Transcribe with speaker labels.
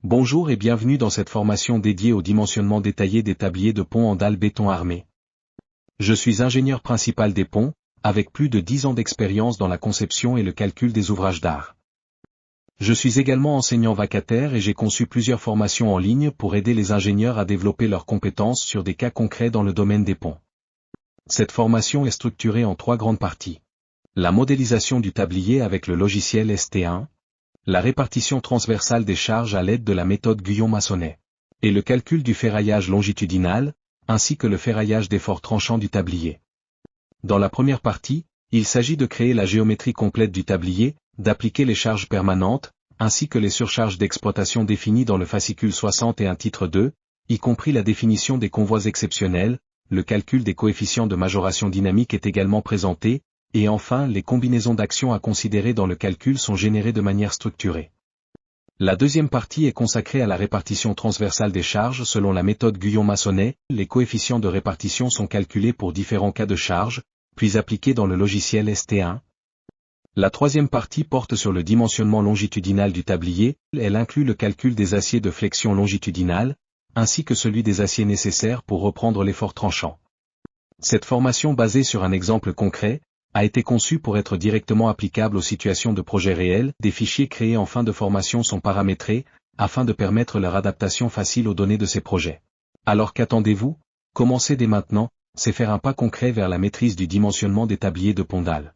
Speaker 1: Bonjour et bienvenue dans cette formation dédiée au dimensionnement détaillé des tabliers de pont en dalle béton armé. Je suis ingénieur principal des ponts, avec plus de 10 ans d'expérience dans la conception et le calcul des ouvrages d'art. Je suis également enseignant vacataire et j'ai conçu plusieurs formations en ligne pour aider les ingénieurs à développer leurs compétences sur des cas concrets dans le domaine des ponts. Cette formation est structurée en 3 grandes parties. La modélisation du tablier avec le logiciel ST1, la répartition transversale des charges à l'aide de la méthode Guyon-Massonnet, et le calcul du ferraillage longitudinal, ainsi que le ferraillage d'efforts tranchants du tablier. Dans la première partie, il s'agit de créer la géométrie complète du tablier, d'appliquer les charges permanentes, ainsi que les surcharges d'exploitation définies dans le fascicule 61 titre 2, y compris la définition des convois exceptionnels, le calcul des coefficients de majoration dynamique est également présenté, et enfin les combinaisons d'actions à considérer dans le calcul sont générées de manière structurée. La deuxième partie est consacrée à la répartition transversale des charges selon la méthode Guyon-Massonnet, les coefficients de répartition sont calculés pour différents cas de charge, puis appliqués dans le logiciel ST1. La troisième partie porte sur le dimensionnement longitudinal du tablier, elle inclut le calcul des aciers de flexion longitudinale, ainsi que celui des aciers nécessaires pour reprendre l'effort tranchant. Cette formation basée sur un exemple concret, a été conçue pour être directement applicable aux situations de projet réels. Des fichiers créés en fin de formation sont paramétrés, afin de permettre leur adaptation facile aux données de ces projets. Alors qu'attendez-vous? Commencez dès maintenant, c'est faire un pas concret vers la maîtrise du dimensionnement des tabliers de pont dalle.